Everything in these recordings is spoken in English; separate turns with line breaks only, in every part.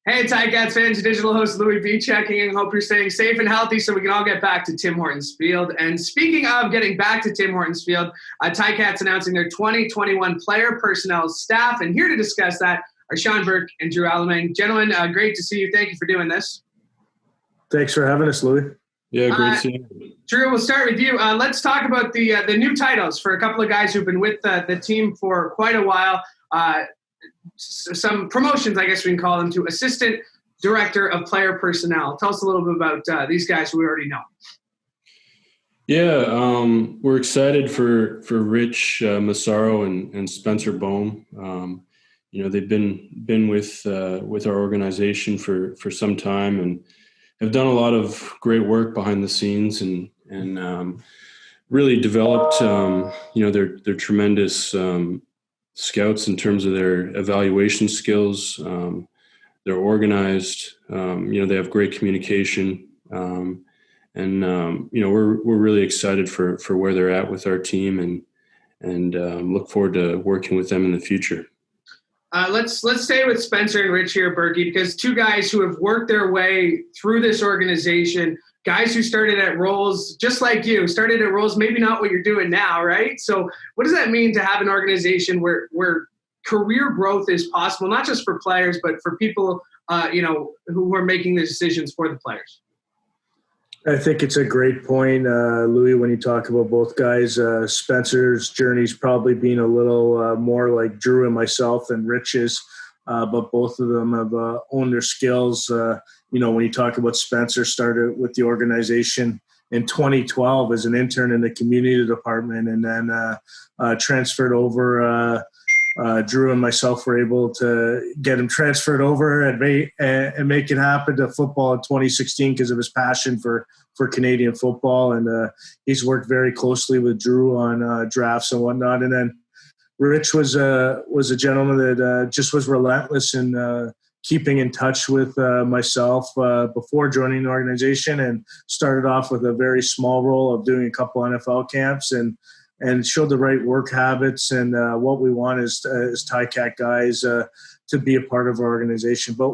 Hey, Ticats fans, digital host Louie B checking in. Hope you're staying safe and healthy so we can all get back to Tim Hortons Field. And speaking of getting back to Tim Hortons Field, Ticats announcing their 2021 player personnel staff. And here to discuss that are Shawn Burke and Drew Allemang. Gentlemen, great to see you. Thank you for doing this.
Thanks for having us, Louie.
Yeah, great seeing you.
Drew, we'll start with you. Let's talk about the new titles for a couple of guys who've been with the team for quite a while. Some promotions, I guess we can call them, to Assistant Director of Player Personnel. Tell us a little bit about these guys who we already know.
Yeah, we're excited for Rich Massaro and Spencer Bohm. They've been with our organization for some time and have done a lot of great work behind the scenes and really developed their tremendous scouts in terms of their evaluation skills. They're organized. They have great communication, we're really excited for where they're at with our team and look forward to working with them in the future.
Let's stay with Spencer and Rich here, Berkey, because two guys who have worked their way through this organization, guys who started at roles just like you, started at roles maybe not what you're doing now, right? So what does that mean to have an organization where career growth is possible, not just for players, but for people who are making the decisions for the players?
I think it's a great point, Louis, when you talk about both guys. Spencer's journey's probably been a little more like Drew and myself and Rich's, but both of them have owned their skills. When you talk about Spencer, started with the organization in 2012 as an intern in the community department and then transferred over. Drew and myself were able to get him transferred over and make it happen to football in 2016 because of his passion for Canadian football. And he's worked very closely with Drew on drafts and whatnot. And then Rich was a gentleman that just was relentless in keeping in touch with myself before joining the organization, and started off with a very small role of doing a couple NFL camps and showed the right work habits and what we want as Ticat guys to be a part of our organization. But,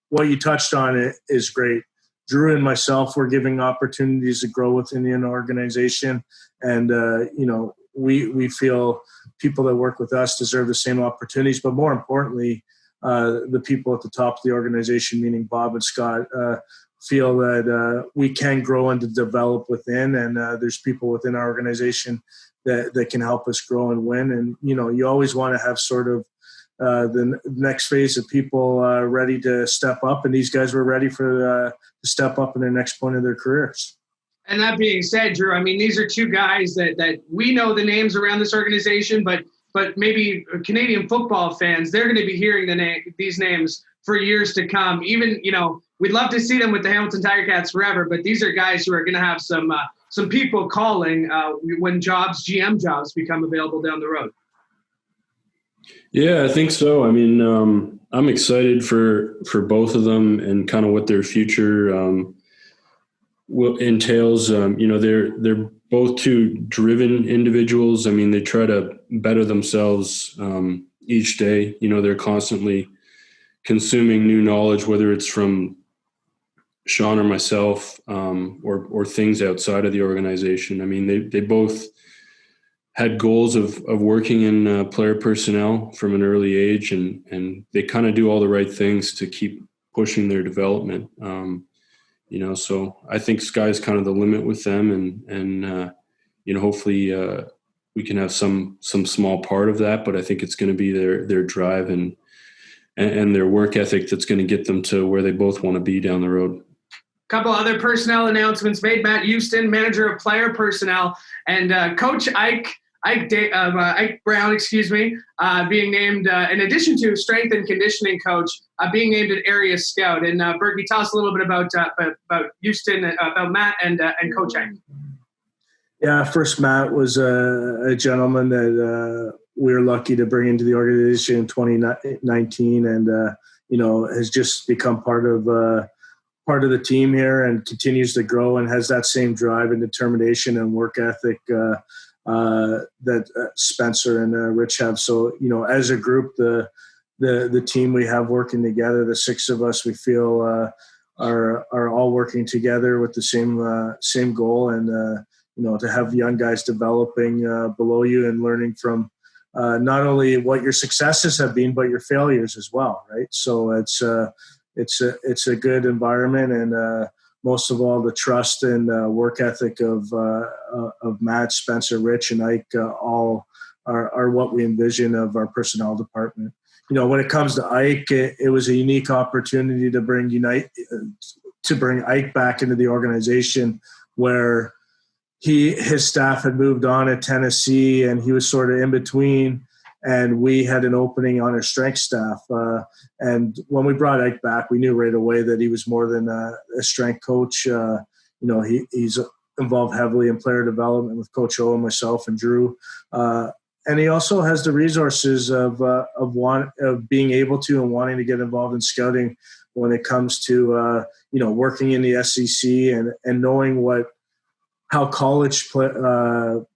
what you touched on is great. Drew and myself were giving opportunities to grow within the organization. And, we feel people that work with us deserve the same opportunities. But more importantly, the people at the top of the organization, meaning Bob and Scott, feel that we can grow and to develop within, and there's people within our organization that can help us grow and win. And, you always want to have sort of the next phase of people ready to step up, and these guys were ready to step up in their next point of their careers.
And that being said, Drew, I mean, these are two guys that we know the names around this organization, but maybe Canadian football fans, they're going to be hearing these names for years to come. Even, we'd love to see them with the Hamilton Ticats forever, but these are guys who are going to have some people calling when GM jobs become available down the road.
Yeah, I think so. I mean, I'm excited for both of them and kind of what their future entails. They're both two driven individuals. I mean, they try to better themselves each day. They're constantly consuming new knowledge, whether it's from Shawn or myself or things outside of the organization. I mean, they both had goals of working in player personnel from an early age, and they kind of do all the right things to keep pushing their development. So I think sky's kind of the limit with them, and hopefully we can have some small part of that, but I think it's going to be their drive and their work ethic that's going to get them to where they both want to be down the road.
A couple other personnel announcements made. Matt Houston, manager of player personnel, and Coach Ike Brown, being named, in addition to strength and conditioning coach, being named an area scout. And Berkey, tell us a little bit about Houston, about Matt and Coach Ike.
Yeah, first Matt was a gentleman that we were lucky to bring into the organization in 2019, and has just become part of the team here and continues to grow and has that same drive and determination and work ethic that Spencer and Rich have. So, as a group, the the team we have working together. The six of us, we feel are all working together with the same goal, and to have young guys developing below you and learning from not only what your successes have been, but your failures as well, right? So it's a good environment, and most of all, the trust and work ethic of Matt, Spencer, Rich, and Ike all are what we envision of our personnel department. When it comes to Ike, it was a unique opportunity to bring Ike back into the organization, where his staff had moved on at Tennessee, and he was sort of in between, and we had an opening on our strength staff. And when we brought Ike back, we knew right away that he was more than a strength coach. He's involved heavily in player development with Coach O and myself and Drew. And he also has the resources of being able to and wanting to get involved in scouting when it comes to working in the SEC and knowing how college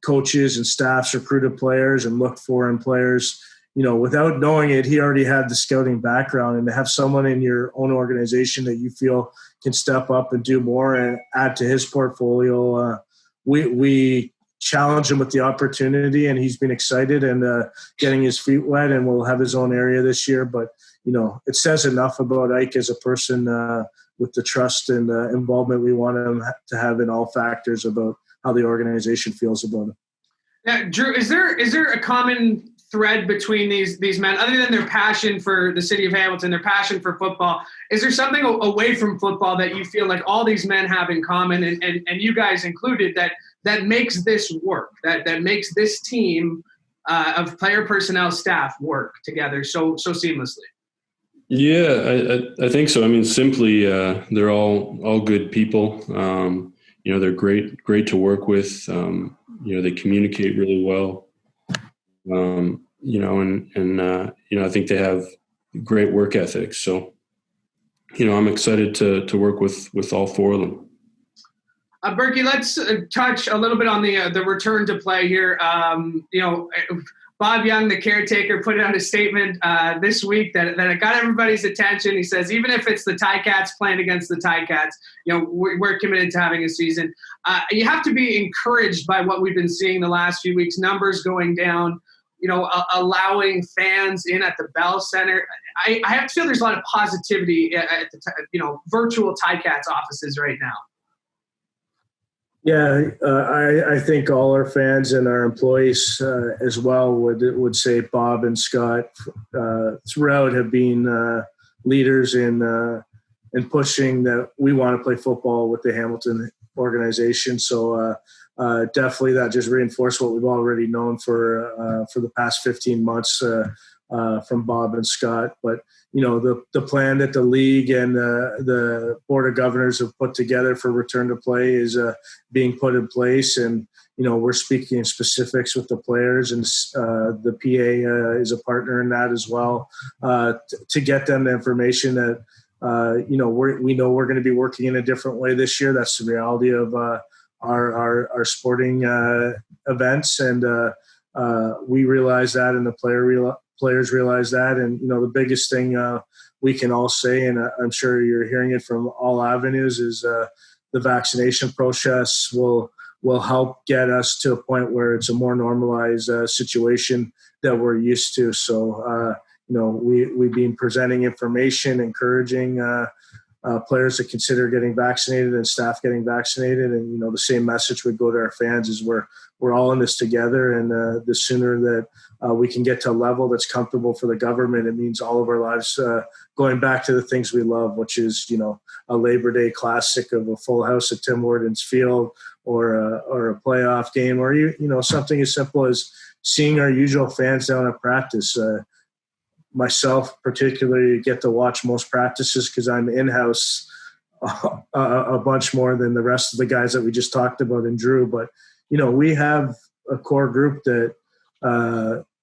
coaches and staffs recruited players and look for in players. Without knowing it, he already had the scouting background, and to have someone in your own organization that you feel can step up and do more and add to his portfolio, we challenge him with the opportunity, and he's been excited and getting his feet wet, and will have his own area this year. But it says enough about Ike as a person with the trust and involvement we want him to have in all factors about how the organization feels about him.
Now, Drew, is there a common thread between these men, other than their passion for the city of Hamilton, their passion for football? Is there something away from football that you feel like all these men have in common, and you guys included, that makes this work, that makes this team of player, personnel, staff work together so seamlessly?
Yeah, I think so. I mean, simply, they're all good people. They're great to work with. They communicate really well. I think they have great work ethics. So, I'm excited to work with all four of them.
Berkey, let's touch a little bit on the return to play here. Bob Young, the caretaker, put out a statement this week that got everybody's attention. He says, even if it's the Ticats playing against the Ticats, we're committed to having a season. You have to be encouraged by what we've been seeing the last few weeks, numbers going down, allowing fans in at the Bell Center. I have to feel there's a lot of positivity at the virtual Ticats offices right now.
Yeah, I think all our fans and our employees as well would say Bob and Scott throughout have been leaders in pushing that we want to play football with the Hamilton organization. So definitely that just reinforced what we've already known for the past 15 months from Bob and Scott. But the plan that the league and the board of governors have put together for return to play is being put in place, and we're speaking in specifics with the players, and the PA is a partner in that as well, to get them the information that we know we're going to be working in a different way this year. That's the reality of our sporting events, and we realize that, and the players realize that. And the biggest thing we can all say, and I'm sure you're hearing it from all avenues, is the vaccination process will help get us to a point where it's a more normalized situation that we're used to. So we've been presenting information, encouraging players to consider getting vaccinated and staff getting vaccinated, and the same message would go to our fans: is we're all in this together, and the sooner that we can get to a level that's comfortable for the government, it means all of our lives going back to the things we love, which is a Labor Day classic of a full house at Tim Hortons Field, or a playoff game, or something as simple as seeing our usual fans down at practice. Myself particularly get to watch most practices because I'm in-house a bunch more than the rest of the guys that we just talked about and Drew. But, we have a core group that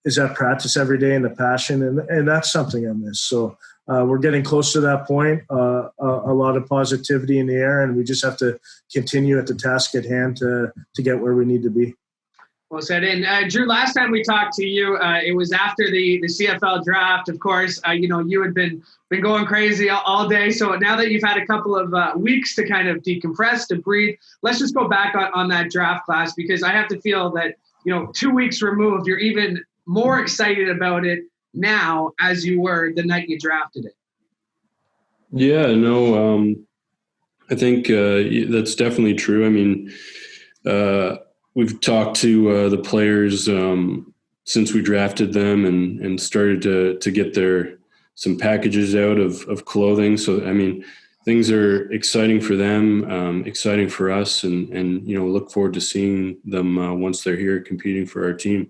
is at practice every day, and the passion, and that's something I miss. So we're getting close to that point, a lot of positivity in the air, and we just have to continue at the task at hand to get where we need to be.
Well said. And Drew, last time we talked to you, it was after the CFL draft. Of course, you had been going crazy all day. So now that you've had a couple of weeks to kind of decompress, to breathe, let's just go back on that draft class, because I have to feel that 2 weeks removed, you're even more excited about it now as you were the night you drafted it.
Yeah, no, I think that's definitely true. I mean, we've talked to the players since we drafted them and started to get some packages out of clothing. So, I mean, things are exciting for them, exciting for us, and look forward to seeing them once they're here competing for our team.